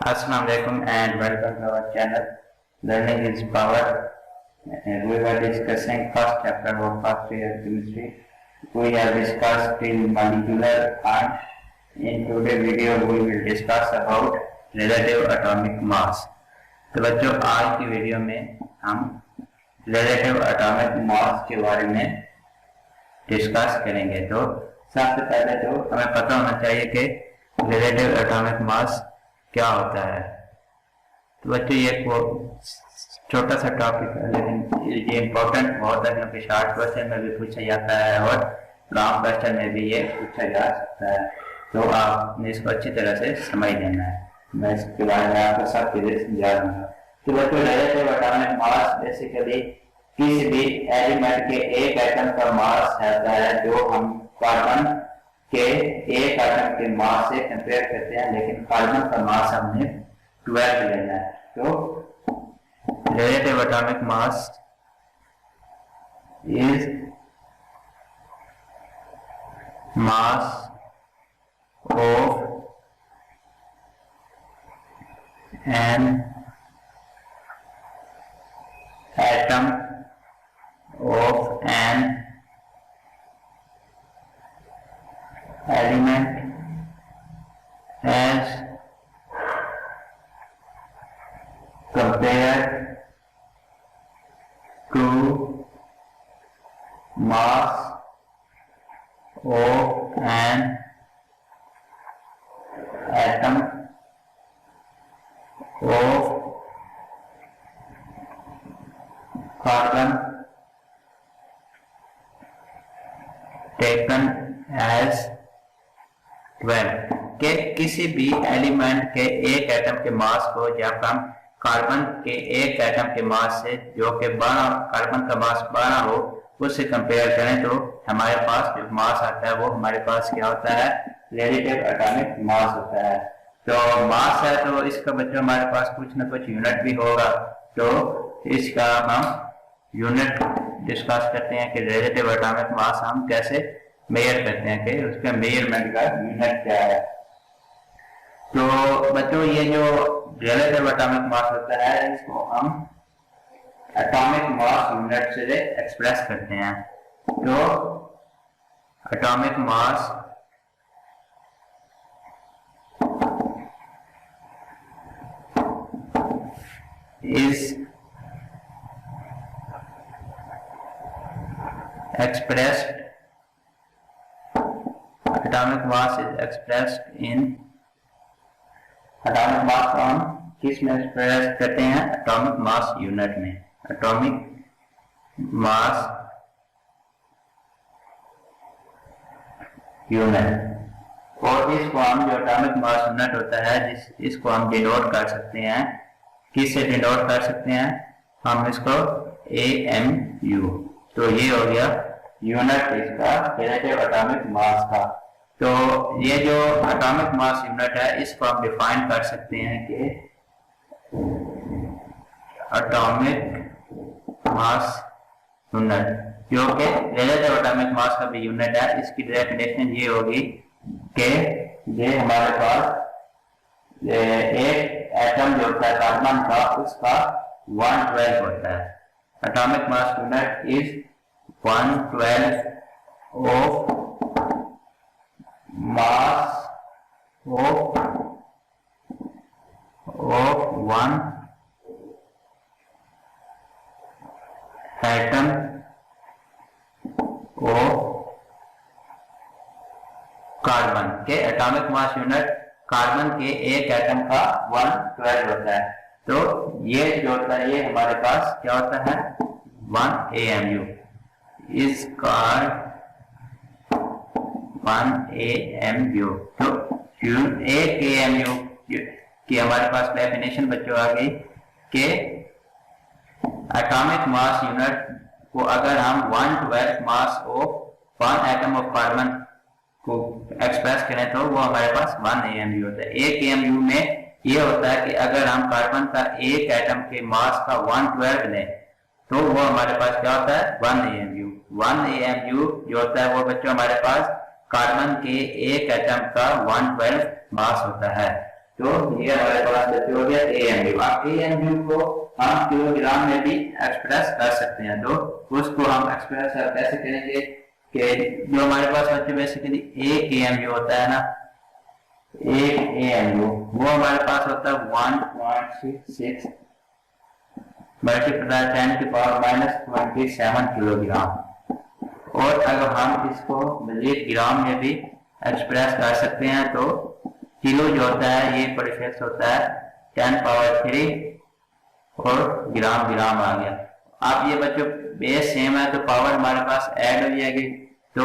Assalamualaikum and welcome to our channel Learning is Power. We were discussing first chapter of first year chemistry. We have discussed till molecular and in today's video we will discuss about relative atomic mass. तो बच्चों आज की video में हम relative atomic mass के बारे में discuss करेंगे। तो सबसे पहले तो हमें पता होना चाहिए कि relative atomic mass क्या होता है। तो बच्चों ये छोटा सा टॉपिक है लेकिन ये इम्पोर्टेंट बहुत है क्योंकि शॉर्ट क्वेश्चन में भी पूछा जाता है और लॉन्ग क्वेश्चन में भी ये पूछा जा सकता है। तो आपने इसको अच्छी तरह से समझ लेना है। मैं इसके बारे में आपको सब चीजें समझा दूंगा। तो बच्चों रिलेटिव एटॉमिक मास बेसिकली किसी भी एलिमेंट के एक एटम का मास रहता है जो हम कार्बन के एक एटम के मास से कंपेयर करते हैं, लेकिन कार्बन का मास हमने 12 लेना है। तो relative atomic mass is mass of an atom of an element as compared to mass of an atom of carbon taken as 12 के किसी भी एलिमेंट के एक एटम के मास को जब हम कार्बन के एक एटम के मास से जो कि 12 कार्बन का मास 12 हो उससे कंपेयर करें तो हमारे पास जो मास आता है वो हमारे पास क्या होता है, रिलेटिव एटॉमिक मास होता है। तो मास है तो इसका बच्चों हमारे पास कुछ ना कुछ यूनिट भी होगा। तो इसका हम यूनिट डिस्कस करते हैं कि रिलेटिव एटॉमिक मास हम कैसे मेजर करते हैं कि उसका मेजरमेंट का यूनिट क्या है। तो बच्चों ये जो रिलेटिव एटॉमिक मास होता है इसको हम एटॉमिक मास यूनिट से एक्सप्रेस करते हैं। तो atomic mass is expressed atomic mass is expressed in atomic mass को हम किस में एक्सप्रेस करते हैं, एटॉमिक मास यूनिट में। एटॉमिक मास यूनिट और इसको हम जो एटॉमिक मास यूनिट होता है इसको हम डिनोट कर सकते हैं। किससे डिनोट कर सकते हैं, हम इसको AMU। तो ये हो गया यूनिट इसका रिलेटिव एटॉमिक मास का। तो ये जो एटॉमिक मास यूनिट है इसको आप डिफाइन कर सकते हैं कि एटॉमिक मास यूनिट जो कि रिलेटिव एटॉमिक मास का भी यूनिट है। इसकी डेफिनेशन ये होगी कि ये हमारे पास एक एटम जो होता है कार्बन का उसका 112 होता है। Atomic mass unit is 112 of mass of one atom of carbon के एटॉमिक मास यूनिट कार्बन के एक एटम का 112 होता है। तो ये जो होता है ये हमारे पास क्या होता है, 1 AMU is called 1 AMU। तो 1 AMU की हमारे पास डेफिनेशन बच्चों आ गई कि एटॉमिक मास यूनिट को अगर हम 112 mass of 1 atom of carbon को एक्सप्रेस करें तो वो हमारे पास 1 AMU होता है। 1 AMU में ये होता है कि अगर हम कार्बन का एक एटम के मास का 112 लें तो वो हमारे पास क्या होता है, 1 AMU। 1 AMU जो होता है वो बच्चों हमारे पास कार्बन के एक एटम का 112 मास होता है। तो ये हमारे पास बच्चे हो गया AMU। अब AMU को हम किलोग्राम में भी एक्सप्रेस कर सकते हैं, तो उसको हम एक्सप्रेस कैसे करेंगे कि जो हमारे पास बच्चे बेसिकली एक AMU होता है ना, एक AMU वो हमारे पास होता है 1.66 मल्टीप्लाई 10⁻⁻27 किलोग्राम। और अगर हम इसको मजीद ग्राम में भी एक्सप्रेस कर सकते हैं तो किलो जो होता है ये परफेक्ट होता है 10⁻³ और ग्राम ग्राम आ गया। अब ये बच्चों बेस सेम है तो पावर हमारे पास ऐड हो जाएगी, तो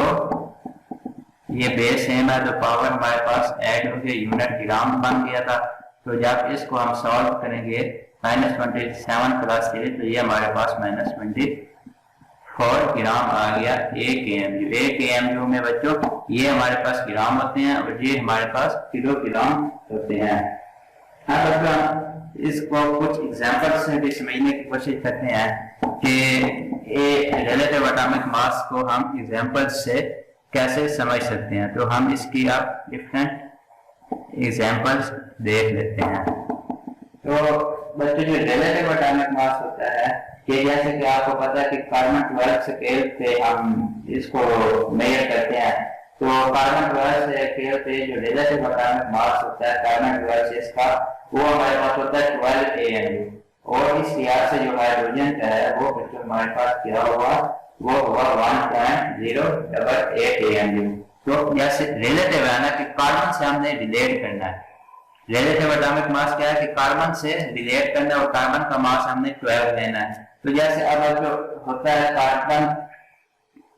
ये बेस सेम है तो पावर हमारे पास ऐड हो गई, यूनिट ग्राम बन गया था। तो जब इसको हम सॉल्व करेंगे -27 + 3 तो ये हमारे पास -24 ग्राम आ गया एक AMU। एक AMU में बच्चों ये हमारे पास ग्राम होते हैं और ये हमारे पास किलोग्राम होते हैं। हाँ बच्चों इसको कुछ एग्जांपल से भी समझने की कोशिश करते हैं कि रिलेटिव एटॉमिक मास को हम एग्जांपल से कैसे समझ सकते हैं। तो हम इसकी आप डिफरेंट एग्जांपल्स देख लेते हैं। तो बच्चों जो रिलेटिव एटॉमिक मास होता है कि जैसे कि आपको पता है कि कार्बन 12 स्केल पे हम इसको मेजर करते हैं, तो कार्बन 12 स्केल पे जो रिलेटिव एटॉमिक मास होता है कार्बन 12 से इसका वो हमारे पास होता है 12 AMU। और इस लिहाज से जो हाइड्रोजन का है वो बच्चों हमारे पास क्या हुआ, वो हुआ 1.088 AMU। तो जैसे रिलेटिव है ना कि कार्बन से हमने रिलेट करना है, रिलेटिव एटॉमिक मास क्या है कि कार्बन से रिलेट करना है और कार्बन का मास हमने 12 लेना है। तो जैसे अब जो होता है कार्बन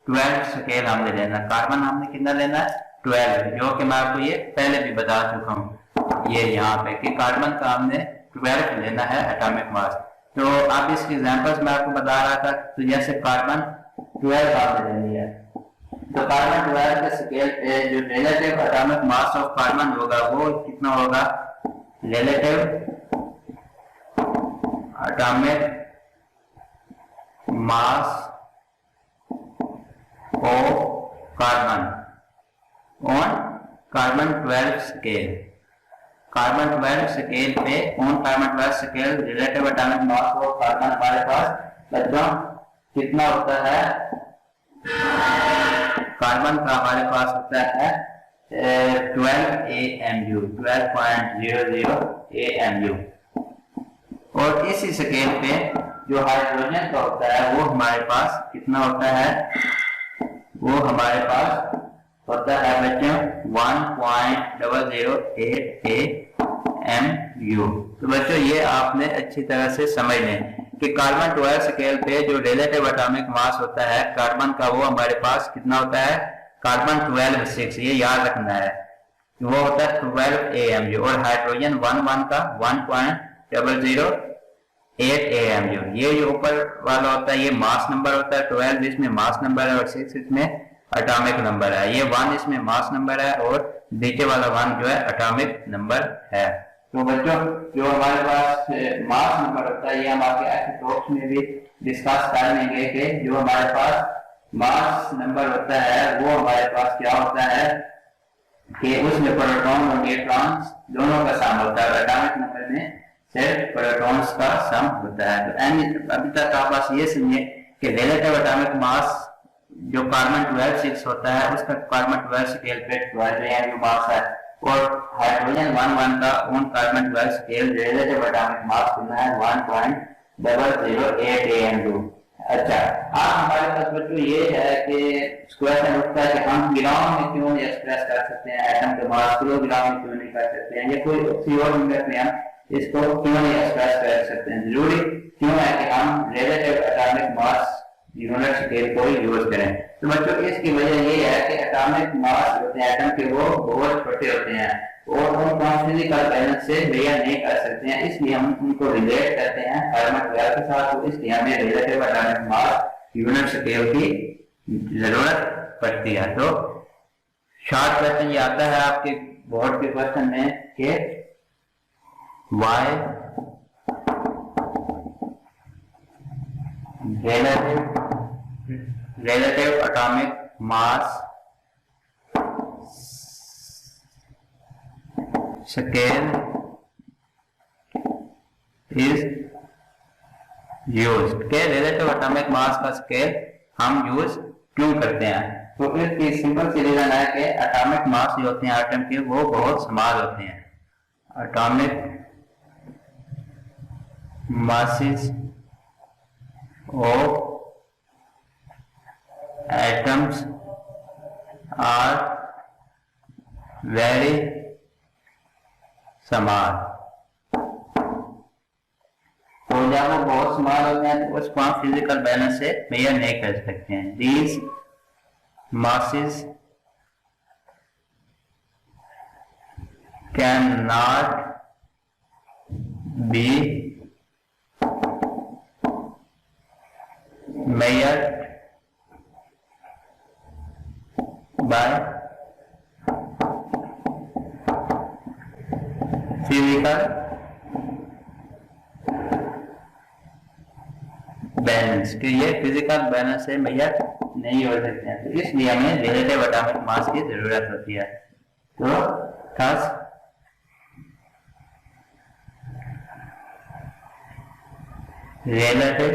12 स्केल हमने लेना, कार्बन हमने कितना लेना है 12, जो कि मैं आपको ये पहले भी बता चुका हूँ ये यहाँ पे कि कार्बन का हमने 12 लेना है एटॉमिक मास। तो अब इसके एग्जांपल्स मैं आपको बता रहा था। तो जैसे कार्बन 12 हमने लेनी है तो कार्बन 12 के स्केल पे जो relative atomic mass of carbon होगा वो कितना होगा, relative atomic mass of carbon on carbon 12 scale, carbon 12 scale पे on carbon 12 scale relative atomic mass of carbon हमारे पास बच्चों कितना होता है, कार्बन का हमारे पास होता है 12 AMU, 12.00 AMU। और इसी स्केल पे जो हाइड्रोजन का होता है वो हमारे पास कितना होता है, वो हमारे पास होता है बच्चों 1.008 AMU। तो बच्चों ये आपने अच्छी तरह से समझ लें कि कार्बन 12 स्केल पे जो रिलेटिव एटॉमिक मास होता है कार्बन का वो हमारे पास कितना होता है, कार्बन 12 ये याद रखना है, वो होता है 12 AMU। और हाइड्रोजन 1 का 1.008 AMU। ये जो ऊपर वाला होता है ये मास नंबर होता है, 12 इसमें मास नंबर है और 6 इसमें एटॉमिक नंबर है, ये 1 इसमें मास नंबर है और नीचे वाला 1 जो है एटॉमिक नंबर है। तो बच्चों जो हमारे पास मास नंबर होता है ये हम आपके टॉक्स में भी डिस्कस कर लेंगे कि जो हमारे पास मास नंबर होता है वो हमारे पास क्या होता है कि उसमें प्रोटॉन और न्यूट्रॉन्स दोनों का सम होता है, एटॉमिक नंबर में सिर्फ प्रोटॉन्स का सम होता है। तो अभी तक आप बस ये समझिए कि रिलेटिव एटॉमिक मास जो कार्बन 12 होता है उसका कार्बन 12 स्केल पे 12 AMU मास है और हाइड्रोजन 1 का on carbon 12 scale relative atomic मास कितना है 1.008 AMU। अच्छा अब हमारे पास बच्चों ये है कि क्वेश्चन उठता है कि हम ग्राम में क्यों नहीं एक्सप्रेस कर सकते हैं, एटम के मास किलोग्राम में क्यों नहीं कर सकते हैं, ये कोई किसी और यूनिट में हम इसको क्यों नहीं एक्सप्रेस कर सकते हैं, जरूरी क्यों है कि हम relative atomic mass unit scale को यूज करें। तो बच्चों इसकी वजह ये है कि एटॉमिक मास होते हैं एटम के वो बहुत छोटे होते हैं और उनको हम फिजिकल बैलेंस से मेजर नहीं कर सकते हैं, इसलिए हम उनको रिलेट करते हैं कार्बन 12 के साथ। तो इसलिए हमें relative atomic mass unit scale की जरूरत पड़ती है। तो शॉर्ट क्वेश्चन ये आता है आपके बोर्ड के क्वेश्चन में कि why relative atomic mass scale is used के रिलेटिव एटॉमिक मास का स्केल हम यूज क्यों करते हैं। तो इसकी सिंपल सी रीजन है कि एटॉमिक मास जो होते हैं एटम के वो बहुत स्मॉल होते हैं। Atomic masses of atoms are very small। तो जब वो बहुत स्मॉल होते हैं तो उसको हम फिजिकल बैलेंस से मेजर नहीं कर सकते हैं। These masses can not be measured by physical balance कि ये फिजिकल बैलेंस से मेजर नहीं हो सकते हैं। तो इसलिए हमें रिलेटिव एटॉमिक मास की जरूरत होती है। तो thus relative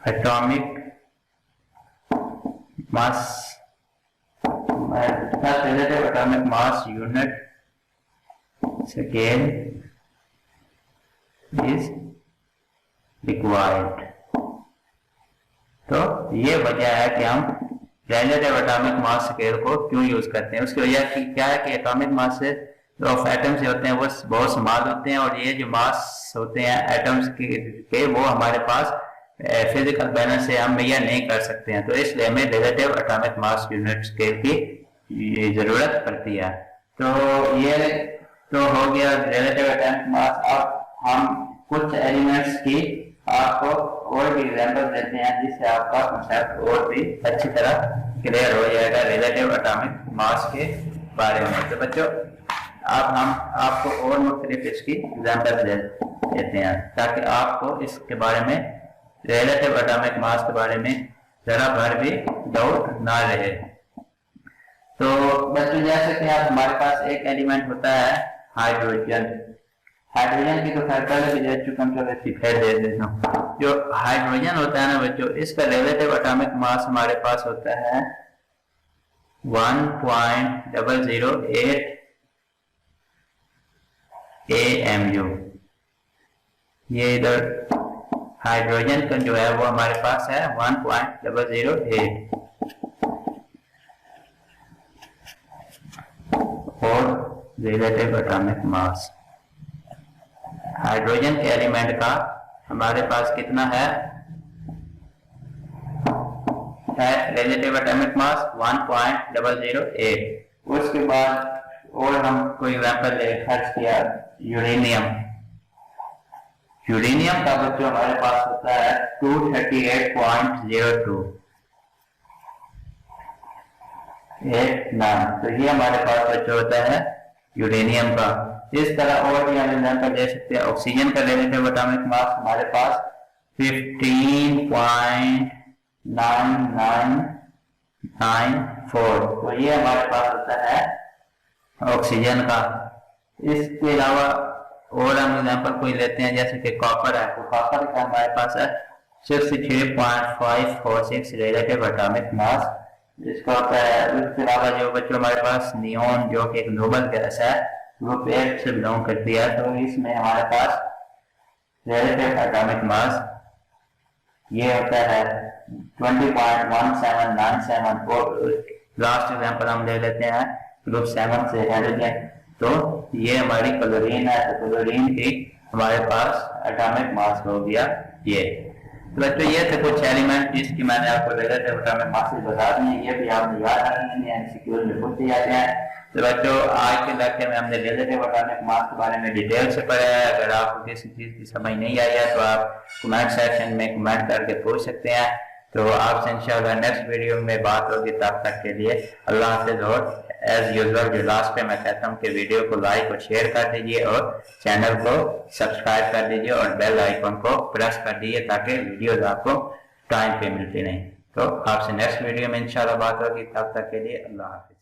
atomic mass relative atomic mass unit scale is required। तो ये वजह है कि हम रिलेटिव एटॉमिक मास स्केल को क्यों यूज करते हैं। उसकी वजह क्या है कि एटॉमिक मास से ऑफ एटम्स होते हैं वो बहुत स्मॉल होते हैं और ये जो मास होते हैं एटम्स के वो हमारे पास फिजिकल बैलेंस से हम मेजर नहीं कर सकते हैं। तो इसलिए हमें relative atomic mass unit scale की जरूरत पड़ती है। तो ये तो हो गया रिलेटिव एटॉमिक मास। अब हम कुछ एलिमेंट्स की आपको और भी एग्जांपल देते हैं जिससे आपका कंसेप्ट और भी अच्छी तरह क्लियर हो जाएगा रिलेटिव एटॉमिक मास के बारे में। तो बच्चों अब हम आपको और मुख्तलिफ इसकी एग्जांपल देते हैं ताकि आपको इसके बारे में रिलेटिव एटॉमिक मास के बारे में जरा भर भी डाउट ना रहे। तो बच्चों जैसे कि आप हमारे पास एक एलिमेंट होता है हाइड्रोजन। हाइड्रोजन की तो पहले भी दे चुका हूं, फिर दे देता हूं। जो हाइड्रोजन होता है ना बच्चों, इसका रिलेटिव एटॉमिक मास हमारे पास होता है 1.008 AMU। ये इधर हाइड्रोजन का जो है वो हमारे पास है 1.008 और रिलेटिव एटॉमिक मास हाइड्रोजन के एलिमेंट का हमारे पास कितना है रिलेटिव एटॉमिक मास 1.008। उसके बाद और हम कोई एग्जांपल खर्च किया यूरेनियम। यूरेनियम का बच्चों हमारे पास होता है 238.02 89। तो ये हमारे पास बच्चों होता है यूरेनियम का। इस तरह और भी हम एग्जांपल दे सकते हैं। ऑक्सीजन का रिलेटिव एटॉमिक मास हमारे पास 15.9994। तो ये हमारे पास होता है ऑक्सीजन का। इसके अलावा और हम एग्जांपल कोई लेते हैं जैसे कि कॉपर है। तो कॉपर का हमारे पास है 63.546 रिलेटिव एटॉमिक मास जिसका होता है। उसके अलावा जो बच्चों हमारे पास नियोन जो कि एक नोबल गैस है ग्रुप 8 से बिलोंग करती है। तो इसमें हमारे पास रिलेटिव एटॉमिक मास ये होता है 20.1797। और लास्ट एग्जांपल हम ले लेते हैं ग्रुप 7 से हाइड्रोजन। तो ये हमारी क्लोरीन है। तो क्लोरीन की हमारे पास एटॉमिक मास हो गया ये। तो बच्चों ये थे कुछ एलिमेंट जिसकी मैंने आपको रिलेटिव एटॉमिक मास बता दी है। ये भी आपने याद रखनी है, एमसीक्यू में पूछे जाते हैं। तो बच्चों आज के लेक्चर में हमने रिलेटिव एटॉमिक मास के बारे में डिटेल से पढ़ा है। अगर आपको किसी चीज की समझ नहीं आई है तो आप कमेंट सेक्शन में कमेंट करके पूछ सकते हैं। तो आपसे इंशाल्लाह नेक्स्ट वीडियो में बात होगी। तब तक के लिए अल्लाह हाफ़िज़। और एज यूजुअल जो लास्ट पे मैं कहता हूँ कि वीडियो को लाइक और शेयर कर दीजिए और चैनल को सब्सक्राइब कर दीजिए और बेल आइकन को प्रेस कर दीजिए ताकि वीडियोज आपको टाइम पे मिलती नहीं। तो आपसे नेक्स्ट वीडियो में इंशाल्लाह बात होगी। तब तक के लिए अल्लाह हाफ़िज़।